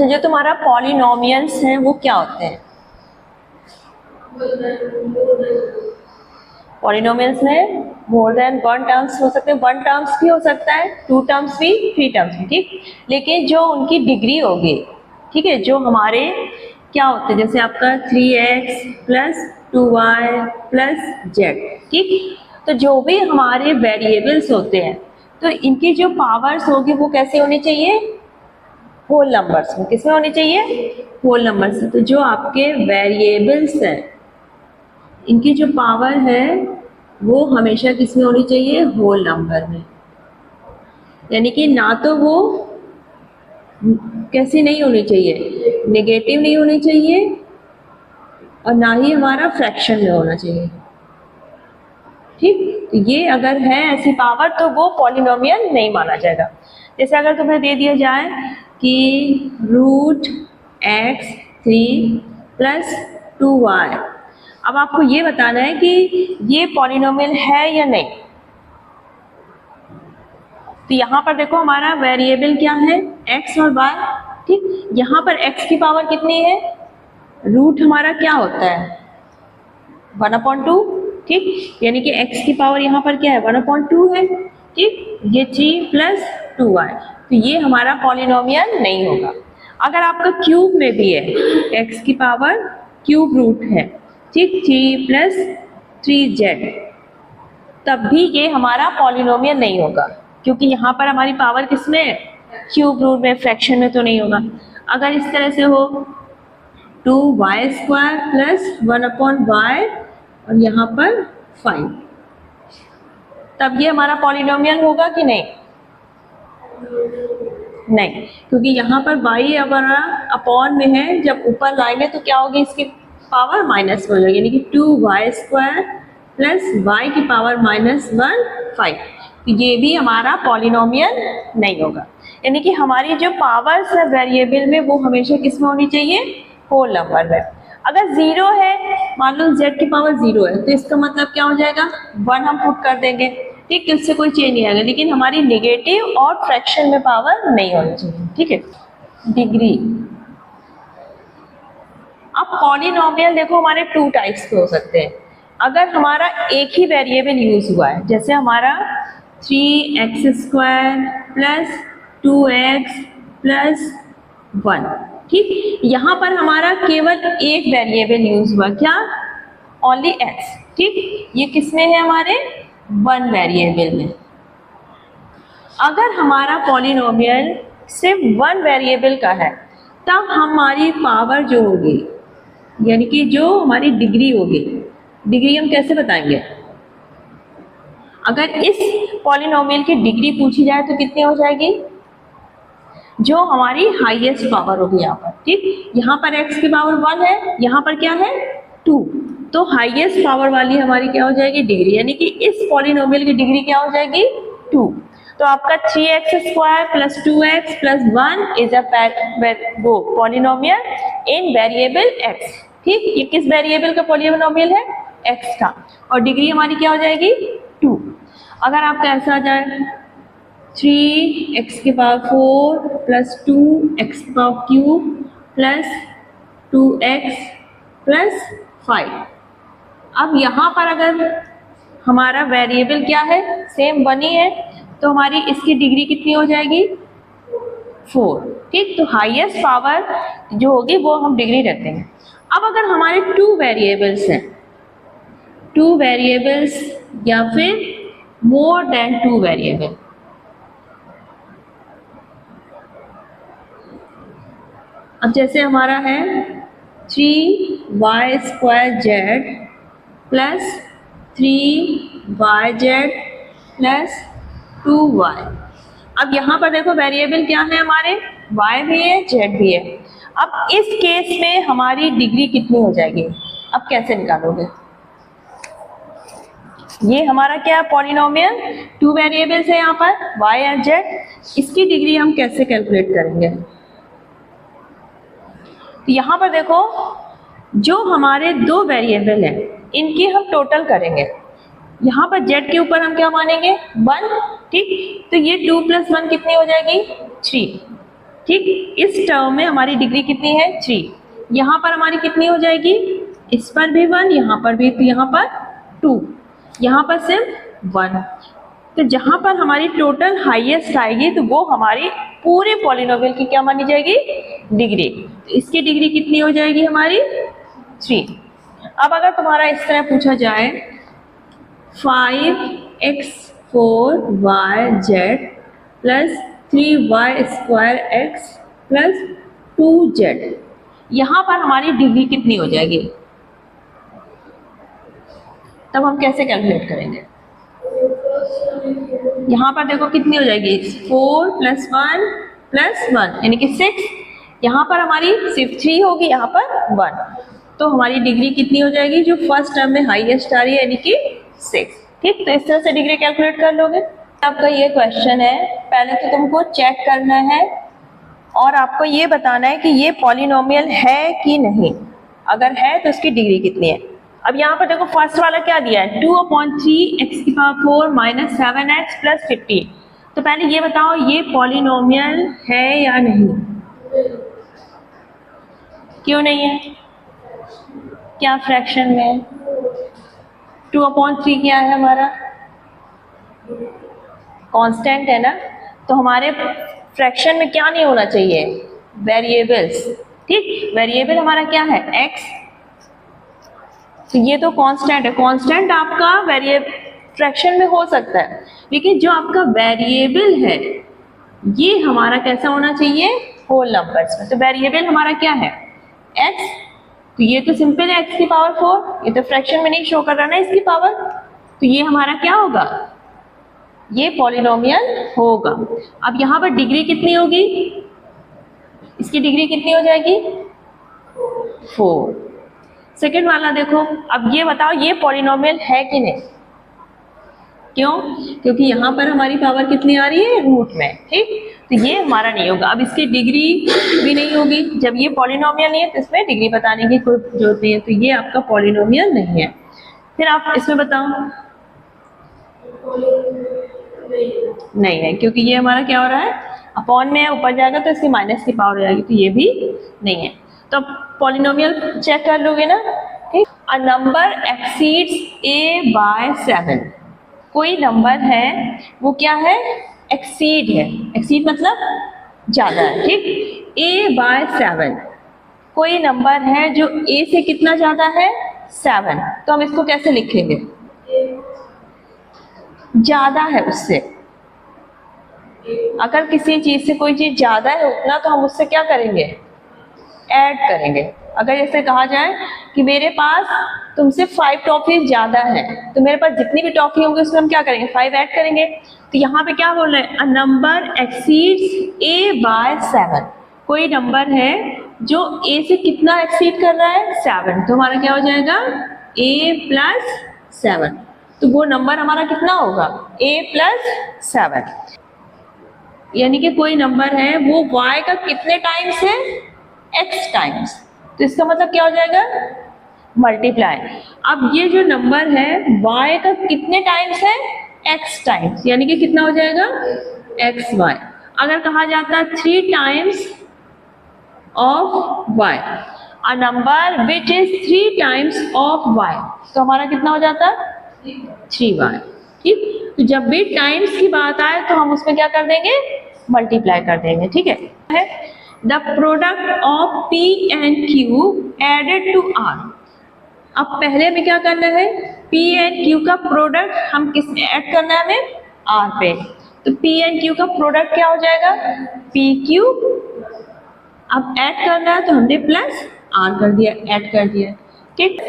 जो तुम्हारा पॉलिनोमियल्स हैं वो क्या होते हैं? पॉलिनोमियल्स में मोर देन वन टर्म्स हो सकते हैं, वन टर्म्स भी हो सकता है, टू टर्म्स भी, थ्री टर्म्स भी, ठीक। लेकिन जो उनकी डिग्री होगी, ठीक है, जो हमारे क्या होते हैं, जैसे आपका 3x plus 2y plus Z, ठीक। तो जो भी हमारे वेरिएबल्स होते हैं तो इनकी जो पावर्स होगी वो कैसे होनी चाहिए? होल नंबर्स में। किसमें होनी चाहिए? Whole numbers. तो जो आपके वेरिएबल्स हैं इनकी जो पावर है वो हमेशा किसमें होनी चाहिए? होल नंबर में। यानी कि ना तो वो कैसी नहीं होनी चाहिए, नेगेटिव नहीं होनी चाहिए और ना ही हमारा फ्रैक्शन में होना चाहिए, ठीक। ये अगर है ऐसी पावर तो वो पॉलिनोमियल नहीं माना जाएगा। जैसे अगर तुम्हें दे दिया जाए कि √x3 प्लस 2y, अब आपको ये बताना है कि ये पॉलिनोमियल है या नहीं। तो यहाँ पर देखो हमारा वेरिएबल क्या है? x और y, ठीक। यहाँ पर x की पावर कितनी है? रूट हमारा क्या होता है? 1/2, ठीक। यानी कि x की पावर यहाँ पर क्या है? 1/2 है, ठीक। ये 3 प्लस 2y, तो ये हमारा पॉलिनोमियल नहीं होगा। अगर आपका क्यूब में भी है, x की पावर क्यूब रूट है, ठीक, 3 प्लस 3z, तब भी ये हमारा पॉलिनोमियल नहीं होगा, क्योंकि यहाँ पर हमारी पावर किसमें है? क्यूब रूट में, फ्रैक्शन में तो नहीं होगा। अगर इस तरह से हो 2y² प्लस 1/y और यहाँ पर 5, तब ये हमारा पॉलिनोमियल होगा कि नहीं? नहीं, क्योंकि यहाँ पर y हमारा अपॉन में है, जब ऊपर लाएंगे तो क्या होगी? इसकी पावर माइनस हो जाएगी, यानी कि 2y² प्लस y की पावर -1 5। तो ये भी हमारा पॉलिनोमियल नहीं होगा। यानी कि हमारी जो पावर्स है वेरिएबल में वो हमेशा किस में होनी चाहिए? होल नंबर में। अगर 0 है, मान लो z की पावर 0 है, तो इसका मतलब क्या हो जाएगा? 1 हम पुट कर देंगे, ठीक, इससे कोई चेंज नहीं आएगा। लेकिन हमारी नेगेटिव और फ्रैक्शन में पावर नहीं होनी चाहिए, ठीक है। डिग्री, अब पॉलिनोमियल देखो हमारे 2 टाइप्स के हो सकते हैं। अगर हमारा एक ही वेरिएबल यूज हुआ है, जैसे हमारा 3x² प्लस 2x प्लस 1, ठीक, यहाँ पर हमारा केवल एक वेरिएबल यूज हुआ, क्या? ओनली x, ठीक। ये किसमें है? हमारे 1 वेरिएबल में। अगर हमारा पॉलिनोमियल सिर्फ 1 वेरिएबल का है, तब हमारी पावर जो होगी, यानी कि जो हमारी डिग्री होगी, डिग्री हम कैसे बताएंगे? अगर इस पॉलिनोमियल की डिग्री पूछी जाए तो कितनी हो जाएगी? जो हमारी हाईएस्ट पावर होगी यहाँ पर, ठीक। यहाँ पर x की पावर 1 है, यहाँ पर क्या है? 2, तो हाईएस्ट पावर वाली हमारी क्या हो जाएगी? डिग्री। यानी कि इस पॉलिनोमियल की डिग्री क्या हो जाएगी? 2। तो आपका 3x² plus 2x plus 1 is a polynomial in variable x, ठीक। ये किस वेरिएबल का पॉलिनोमियल है? x का, और डिग्री हमारी क्या हो जाएगी? 2। अगर आपका ऐसा आ जाए 3x की पावर 4 प्लस 2x की power cube plus 2x plus 5, अब यहाँ पर अगर हमारा वेरिएबल क्या है? सेम 1 ही है, तो हमारी इसकी डिग्री कितनी हो जाएगी? 4, ठीक। तो हाईएस्ट पावर जो होगी वो हम डिग्री रखते हैं। अब अगर हमारे 2 वेरिएबल्स हैं, 2 वेरिएबल्स या फिर मोर देन 2 वेरिएबल, अब जैसे हमारा है 3y² plus 3yz plus 2y। अब यहाँ पर देखो वेरिएबल क्या है हमारे? y भी है, z भी है। अब इस केस में हमारी डिग्री कितनी हो जाएगी? अब कैसे निकालोगे? ये हमारा क्या पॉलिनोमियल 2 वेरिएबल्स है यहाँ पर, y और z, इसकी डिग्री हम कैसे कैलकुलेट करेंगे? तो यहाँ पर देखो जो हमारे 2 वेरिएबल हैं इनकी हम टोटल करेंगे। यहाँ पर z के ऊपर हम क्या मानेंगे? 1, ठीक। तो ये 2 + 1 कितनी हो जाएगी? 3, ठीक, इस टर्म में हमारी डिग्री कितनी है 3। यहाँ पर हमारी कितनी हो जाएगी, इस पर भी 1, यहाँ पर भी, तो यहाँ पर 2, यहाँ पर सिर्फ 1। तो जहाँ पर हमारी टोटल हाईएस्ट आएगी तो वो हमारी पूरे पॉलिनोमियल की क्या मानी जाएगी, डिग्री। तो इसकी डिग्री कितनी हो जाएगी हमारी 3। अब अगर तुम्हारा इस तरह पूछा जाए 5x4yz plus 3y2x plus 2z, यहाँ पर हमारी डिग्री कितनी हो जाएगी, तब हम कैसे कैलकुलेट करेंगे। यहाँ पर देखो कितनी हो जाएगी 4 + 1 + 1 यानी कि 6। यहाँ पर हमारी सिर्फ 3 होगी, यहाँ पर 1, तो हमारी डिग्री कितनी हो जाएगी जो फर्स्ट टर्म में हाईएस्ट आ रही है यानी कि 6। ठीक, तो इस तरह से डिग्री कैलकुलेट कर लोगे। आपका ये क्वेश्चन है, पहले तो तुमको चेक करना है और आपको ये बताना है कि ये पॉलिनोमियल है कि नहीं। अगर है तो उसकी डिग्री कितनी है। अब यहाँ पर देखो फर्स्ट वाला क्या दिया है 2/3x⁴ - 7x + 15। तो पहले ये बताओ ये पॉलिनोमियल है या नहीं, क्यों नहीं है, क्या फ्रैक्शन में 2/3 क्या है हमारा कांस्टेंट है ना, तो हमारे फ्रैक्शन में क्या नहीं होना चाहिए, वेरिएबल्स। ठीक, वेरिएबल हमारा क्या है x, तो ये तो कांस्टेंट है। कांस्टेंट आपका वेरिएबल फ्रैक्शन में हो सकता है, लेकिन जो आपका वेरिएबल है ये हमारा कैसा होना चाहिए, होल नंबर्स में। तो वेरिएबल हमारा क्या है x, तो ये तो सिंपल है x⁴, ये तो फ्रैक्शन में नहीं शो कर रहा ना इसकी पावर, तो ये हमारा क्या होगा, ये पॉलिनोमियल होगा। अब यहाँ पर डिग्री कितनी होगी, इसकी डिग्री कितनी हो जाएगी 4। सेकेंड वाला देखो, अब ये बताओ ये पॉलिनोमियल है कि नहीं, क्यों, क्योंकि यहाँ पर हमारी पावर कितनी आ रही है रूट में। ठीक, तो ये हमारा नहीं होगा। अब इसकी डिग्री भी नहीं होगी, जब ये पॉलिनोमियल नहीं है तो इसमें डिग्री बताने की कोई जरूरत नहीं है, तो ये आपका पॉलिनोमियल नहीं है। फिर आप इसमें बताओ, नहीं है, क्योंकि ये हमारा क्या हो रहा है अपॉन में है, ऊपर जाएगा तो इसकी माइनस की पावर हो जाएगी, तो ये भी नहीं है। तो पॉलिनोमियल चेक कर लोगे ना। ठीक, अ नंबर एक्सीड्स a/7, कोई नंबर है वो क्या है, एक्सीड है। एक्सीड मतलब ज्यादा है। ठीक, a/7 कोई नंबर है जो a से कितना ज्यादा है 7, तो हम इसको कैसे लिखेंगे, ज्यादा है उससे। अगर किसी चीज से कोई चीज ज्यादा है उतना, तो हम उससे क्या करेंगे, ऐड करेंगे। अगर जैसे कहा जाए कि मेरे पास तुमसे 5 टॉफी ज्यादा है, तो मेरे पास जितनी भी टॉफी होंगी उसमें हम क्या करेंगे 5 ऐड करेंगे। तो यहाँ पे क्या बोल रहे हैं, अ नंबर एक्सीड्स a/7, कोई नंबर है जो a से कितना एक्सीड कर रहा है 7, तो हमारा क्या हो जाएगा a + 7। तो वो नंबर हमारा कितना होगा a + 7, यानी कि कोई नंबर है वो y का कितने टाइम्स है x टाइम्स, तो इसका मतलब क्या हो जाएगा मल्टीप्लाई। अब ये जो नंबर है y का कितने टाइम्स है x टाइम्स, यानी कि कितना हो जाएगा xy। अगर कहा जाता 3 times of y, a number which is 3 times of y, तो हमारा कितना हो जाता 3y। ठीक, तो जब भी टाइम्स की बात आए तो हम उसमें क्या कर देंगे मल्टीप्लाई कर देंगे। ठीक है, the product of p and q added to r। अब पहले में क्या करना है, p and q का प्रोडक्ट हम किस में ऐड करना है, हमें r पे। तो p and q का प्रोडक्ट क्या हो जाएगा pq। अब ऐड करना है तो हमने प्लस r कर दिया, ऐड कर दिया। ठीक,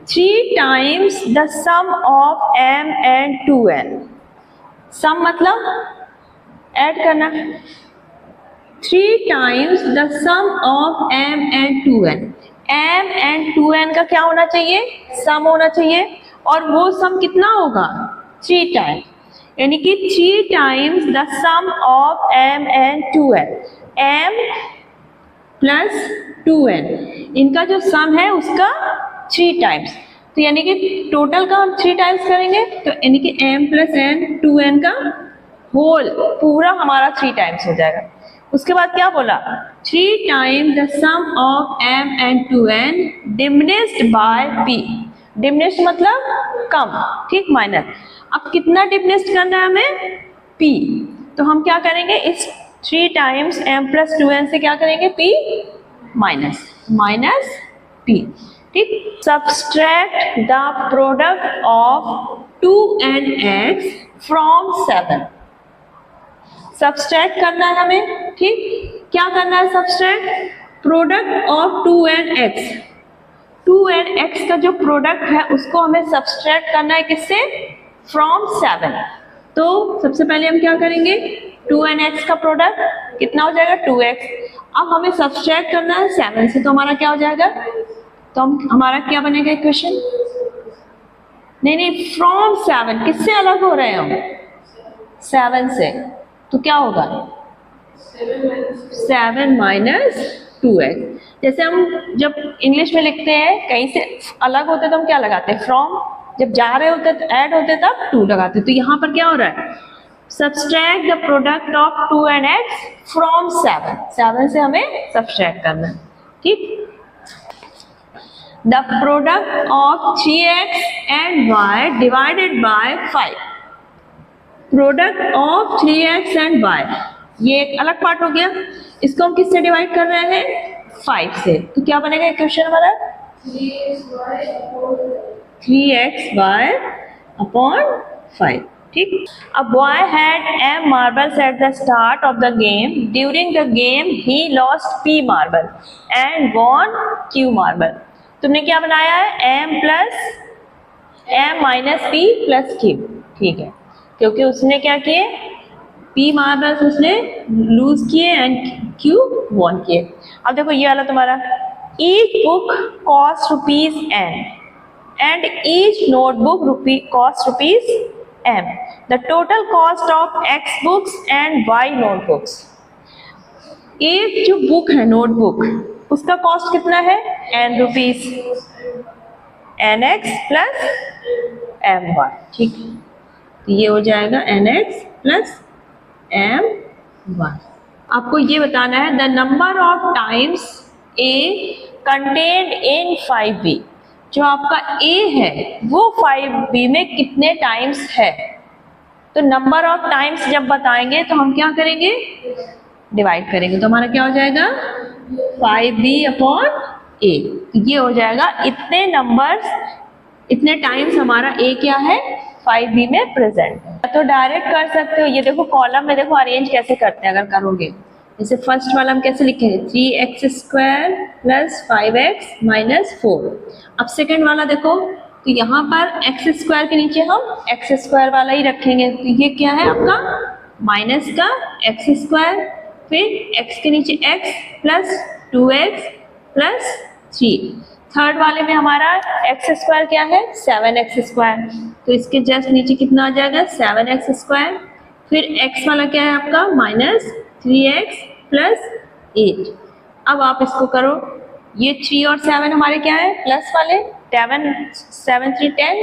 3 times the sum of m and 2n। Sum मतलब ऐड करना, 3 times the sum of m and 2n। m and 2n का क्या होना चाहिए, सम होना चाहिए, और वो सम कितना होगा 3 टाइम्स, यानी कि 3 times the sum of m and 2n। m + 2n, इनका जो सम है उसका 3 टाइम्स, तो यानी कि टोटल का हम 3 टाइम्स करेंगे, तो यानी कि m + n 2n का होल पूरा हमारा 3 टाइम्स हो जाएगा। उसके बाद क्या बोला, 3 times the sum of m and 2n diminished by p। Diminished मतलब कम, ठीक, माइनस। अब कितना डिमिनिश्ड करना है हमें, p। तो हम क्या करेंगे, इस 3 टाइम्स m प्लस 2n से क्या करेंगे, p माइनस p, ठीक। Subtract the product of 2nx from 7। Subtract करना है हमें, ठीक। क्या करना है, subtract product of 2nx। 2nx का जो प्रोडक्ट है उसको हमें सब्सट्रैक्ट करना है, किससे, फ्रॉम 7। तो सबसे पहले हम क्या करेंगे, 2nx का प्रोडक्ट कितना हो जाएगा, 2x। अब हमें सब्सट्रैक्ट करना है 7 से, तो हमारा क्या हो जाएगा, तो हमारा क्या बनेगा इक्वेशन, नहीं, फ्रॉम 7, किससे अलग हो रहे हैं हम, 7 से, तो क्या होगा 7 माइनस 2x। जैसे हम जब इंग्लिश में लिखते हैं कहीं से अलग होते तो हम क्या लगाते हैं, फ्रॉम। जब जा रहे होते तो ऐड होते तब 2 लगाते। तो यहाँ पर क्या हो रहा है, subtract the product of 2nx from 7 से हमें सब्सट्रैक्ट करना है, ठीक। The product of 3x and y divided by 5। Product of 3x and y, ये एक अलग पार्ट हो गया। इसको हम किससे डिवाइड कर रहे हैं, 5 से। तो क्या बनेगा इक्वेशन हमारा, 3xy अपॉन 5, ठीक। अब boy had m marbles at the start of the game. During the game he lost p marble and won q marble. तुमने क्या बनाया है, m plus m minus p plus q, ठीक है, क्योंकि उसने क्या किए, p मार्बल्स उसने लूज किए एंड q वॉन किए। अब देखो ये वाला तुम्हारा, each book cost ₹n and each notebook cost ₹m. The total cost of x books and y notebooks. एक जो बुक है नोटबुक, उसका कॉस्ट कितना है, n rupees, nx plus my, ठीक है। तो ये हो जाएगा nx प्लस my। आपको ये बताना है the number of times a contained in 5b। जो आपका a है वो 5b में कितने टाइम्स है। तो नंबर ऑफ टाइम्स जब बताएंगे तो हम क्या करेंगे, डिवाइड करेंगे। तो हमारा क्या हो जाएगा, 5b अपॉन a। ये हो जाएगा इतने नंबर्स, इतने टाइम्स हमारा a क्या है, 5b में प्रेजेंट है। तो डायरेक्ट कर सकते हो, ये देखो कॉलम में देखो अरेंज कैसे करते हैं अगर करोगे। जैसे फर्स्ट वाला हम कैसे लिखेंगे, 3x² प्लस 5x माइनस 4। अब सेकेंड वाला देखो, तो यहाँ पर x² के नीचे हम x² वाला ही रखेंगे। तो ये क्या है आपका, माइनस का x², फिर x के नीचे x plus 2x plus 3। Third वाले में हमारा x² क्या है, 7x²। तो इसके जस्ट नीचे कितना आ जाएगा, 7x²। फिर x वाला क्या है आपका, माइनस 3x प्लस 8। अब आप इसको करो, ये 3 और 7 हमारे क्या है, प्लस वाले, 7 3 10,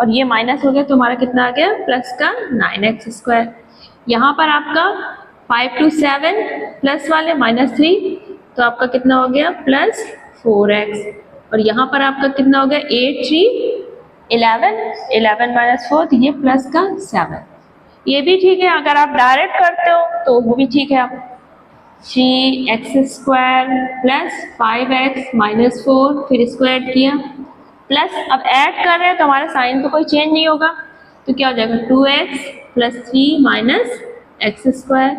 और ये माइनस हो गया तो हमारा कितना आ गया, प्लस का 9x²। यहाँ पर आपका 5 2 7 प्लस वाले माइनस 3, तो आपका कितना हो गया, प्लस 4x। और यहाँ पर आपका कितना हो गया, 8 3 11 माइनस 4, तो ये प्लस का 7। ये भी ठीक है, अगर आप डायरेक्ट करते हो तो वो भी ठीक है। आप 3x² प्लस 5x माइनस 4, फिर स्क्वायर किया, प्लस अब ऐड कर रहे हैं तो हमारा साइन तो कोई चेंज नहीं होगा। तो क्या हो जाएगा, 2x प्लस 3 माइनस x²।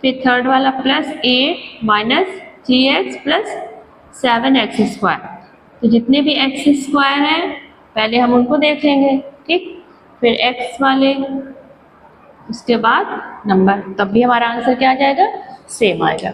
फिर थर्ड वाला plus 8 minus 3x plus 7x²। तो जितने भी x² हैं पहले हम उनको देख लेंगे, ठीक। फिर x वाले, उसके बाद नंबर, तब भी हमारा आंसर क्या आ जाएगा, सेम आएगा।